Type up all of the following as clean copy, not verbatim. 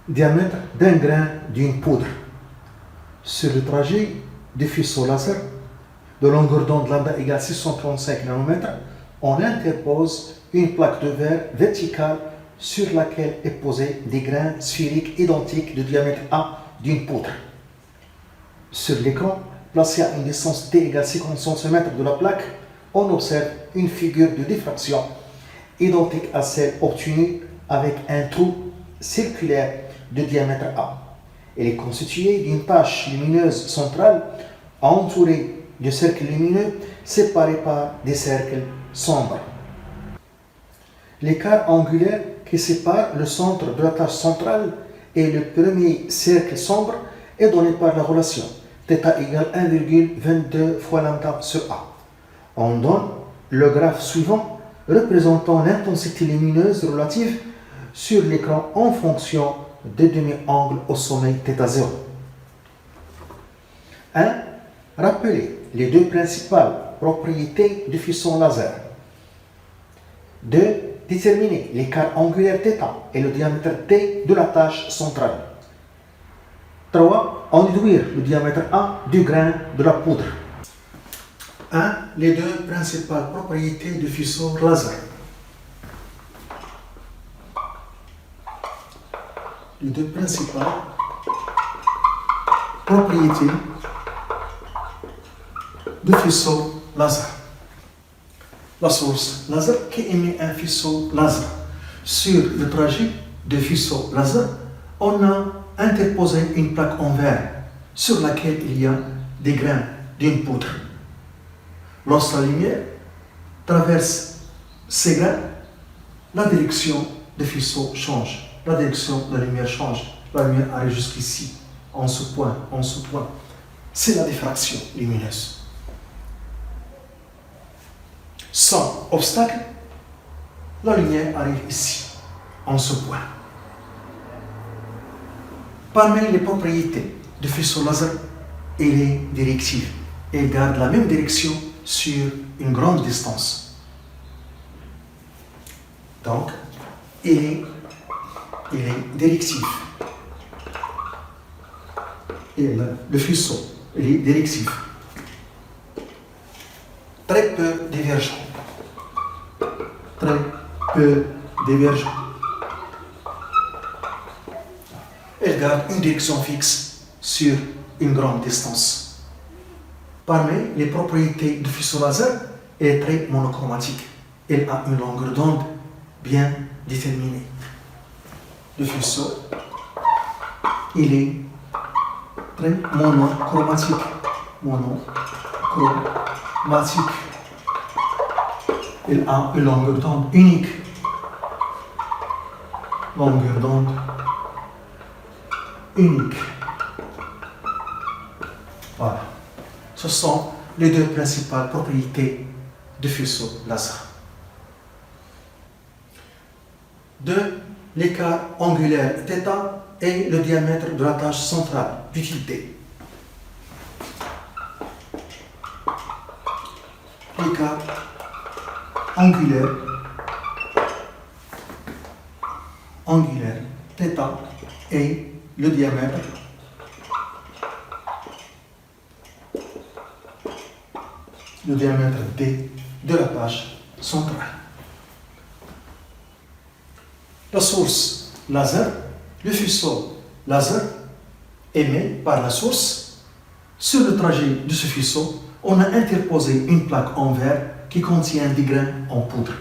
diamètre d'un grain d'une poudre. Sur le trajet du faisceau laser de longueur d'onde lambda égale 635 nanomètres, on interpose une plaque de verre verticale sur laquelle est posé des grains sphériques identiques de diamètre A d'une poudre. Sur l'écran, placé à une distance d égale 50 cm de la plaque, on observe une figure de diffraction identique à celle obtenue avec un trou circulaire de diamètre A. Elle est constituée d'une tache lumineuse centrale entourée de cercles lumineux séparés par des cercles sombres. L'écart angulaire qui sépare le centre de la tache centrale et le premier cercle sombre est donné par la relation θ égale 1,22 fois lambda sur A. On donne le graphe suivant représentant l'intensité lumineuse relative sur l'écran en fonction des demi-angles au sommet θ0. 1. Rappelez les deux principales propriétés du faisceau laser. 2. Déterminer l'écart angulaire θ et le diamètre d de la tache centrale. 3. En déduire le diamètre A du grain de la poudre. 1. Les deux principales propriétés du faisceau laser. Les deux principales propriétés du faisceau laser. La source laser qui émet un faisceau laser. Sur le trajet du faisceau laser, on a interposé une plaque en verre sur laquelle il y a des grains d'une poudre. Lorsque la lumière traverse ces grains, la direction du faisceau change. La direction de la lumière change. La lumière arrive jusqu'ici, en ce point. C'est la diffraction lumineuse. Sans obstacle, la lumière arrive ici, en ce point. Parmi les propriétés du faisceau laser, il est directif. Il garde la même direction sur une grande distance. Donc, il est directif. Et le faisceau, il est directif. Très peu divergent. Très peu divergent. Elle garde une direction fixe sur une grande distance. Parmi les propriétés du faisceau laser, elle est très monochromatique. Elle a une longueur d'onde bien déterminée. Le faisceau, il est très monochromatique. Il a une longueur d'onde unique. Longueur d'onde unique. Voilà. Ce sont les deux principales propriétés du faisceau laser. 2. L'écart angulaire θ et le diamètre de la tache centrale d'utilité. L'écart angulaire θ et le diamètre d de la tache centrale. La source laser, le faisceau laser émet par la source. Sur le trajet de ce faisceau, on a interposé une plaque en verre qui contient des grains en poudre.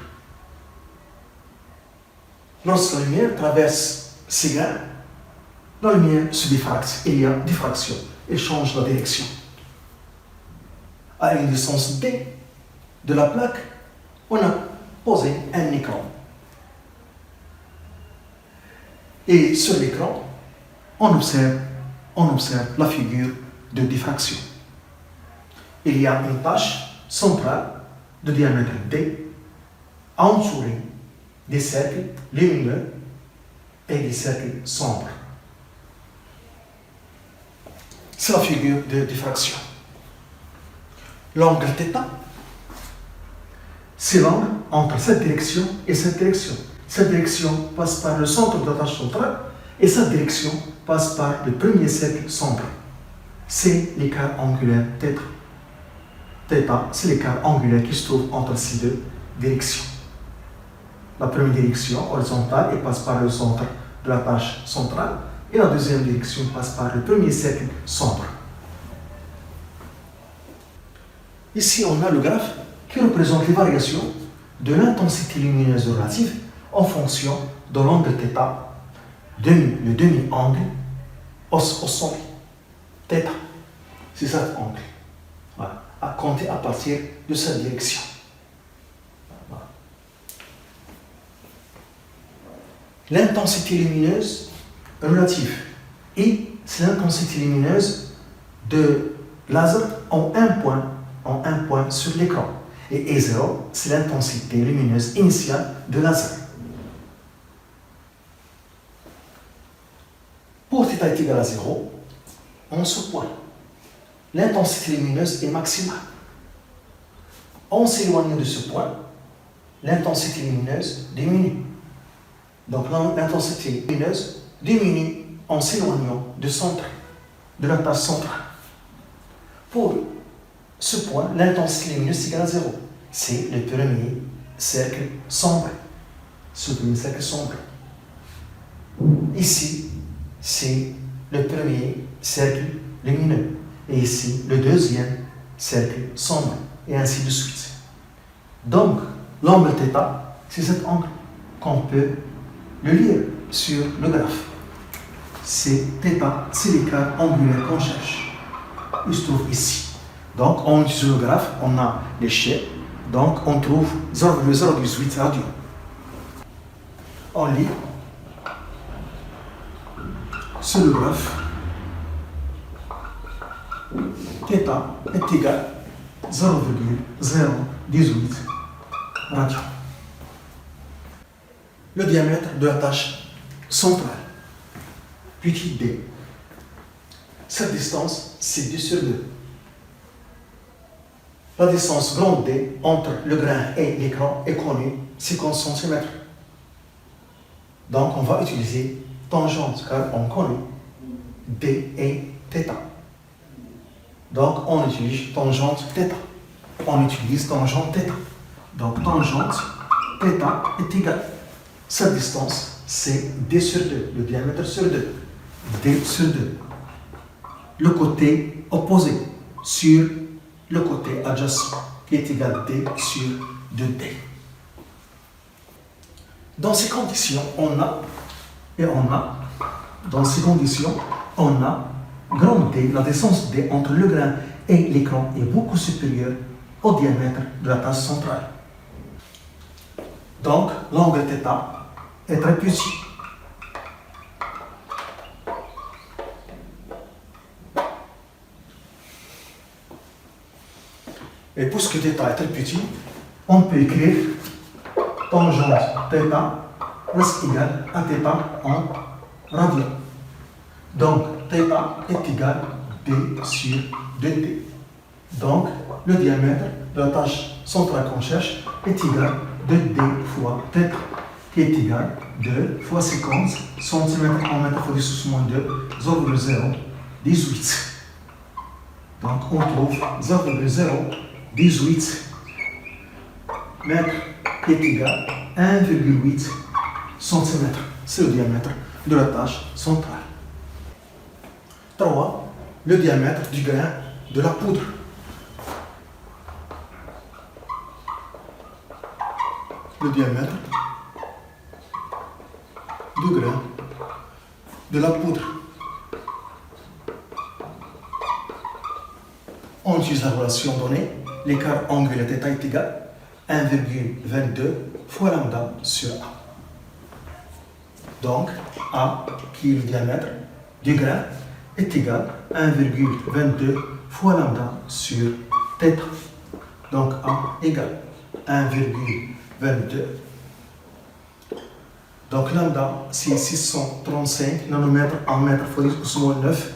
Lorsque la lumière traverse ces grains, la lumière se diffracte. Il y a diffraction. Elle change la direction. À une distance d de la plaque, on a posé un écran. Et sur l'écran, on observe la figure de diffraction. Il y a une tache centrale de diamètre d entourée des cercles lumineux et des cercles sombres. C'est la figure de diffraction. L'angle θ, c'est l'angle entre cette direction et cette direction. Cette direction passe par le centre de la tache centrale Et sa direction passe par le premier cercle sombre. C'est l'écart angulaire θ. Θ, c'est l'écart angulaire qui se trouve entre ces deux directions. La première direction horizontale elle passe par le centre de la tâche centrale et la deuxième direction passe par le premier cercle sombre. Ici, on a le graphe qui représente les variations de l'intensité lumineuse relative en fonction de l'angle θ, le demi-angle au sommet. θ, c'est cet angle. Voilà. À compter à partir de cette direction. Voilà. L'intensité lumineuse relative I, c'est l'intensité lumineuse de laser en un point sur l'écran. Et E0, c'est l'intensité lumineuse initiale de laser. Pour θ est égal à 0, en ce point, l'intensité lumineuse est maximale. En s'éloignant de ce point, l'intensité lumineuse diminue. Donc l'intensité lumineuse diminue en s'éloignant du centre, de la tâche centrale. Pour ce point, l'intensité lumineuse est égale à 0. C'est le premier cercle sombre. Ce premier cercle sombre. Ici, c'est le premier cercle lumineux. Et ici, le deuxième cercle sombre. Et ainsi de suite. Donc, l'angle θ, c'est cet angle qu'on peut le lire sur le graphe. C'est θ, c'est l'écart angulaire qu'on cherche. Il se trouve ici. Donc, on utilise le graphe, on a l'échelle. Donc, on trouve 0,018 radians. On lit sur le graphe θ est égal à 0,018 radians. Le diamètre de la tâche centrale, petit d. Cette distance, c'est 2 sur 2. La distance grande D entre le grain et l'écran est connue, 50 cm. Donc, on va utiliser tangente, car on connaît D et θ. Donc, on utilise tangente θ. On utilise tangente θ. Donc, tangente θ est égale. Cette distance, c'est D sur 2, le diamètre sur 2. D sur 2. Le côté opposé sur le côté adjacent, qui est égal à D sur 2D. Dans ces conditions, grand D, la distance D entre le grain et l'écran est beaucoup supérieure au diamètre de la tâche centrale. Donc, l'angle θ est très petit. Et puisque θ est très petit, on peut écrire tangente θ presque égale à θ en radian. Donc, θ est égal à D sur 2D. Donc, le diamètre de la tâche centrale qu'on cherche est égal à 2D fois θ, qui est égal à 2 fois 50 cm en mètre fois 10 moins 2, 0,018. Donc, on trouve 0,018 mètres qui est égal à 1,8 cm. C'est le diamètre de la tâche centrale. 3. Le diamètre du grain de la poudre. Le diamètre du grain de la poudre. On utilise la relation donnée, l'écart angulaire θ est égal à 1,22 fois lambda sur A. Donc, A, qui est le diamètre du grain, est égal à 1,22 fois lambda sur θ. Donc, A égale 1,22. Donc, lambda, c'est 635 nanomètres en mètre fois 10 moins 9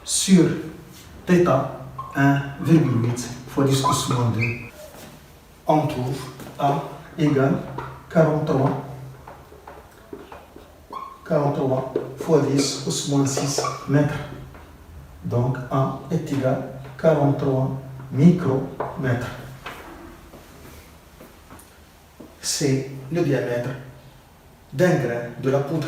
sur θ, 1,8 fois 10 moins 2. On trouve A égale 43 43 fois 10 pouce moins 6 mètres. Donc 1 est égal à 43 micromètres. C'est le diamètre d'un grain de la poudre.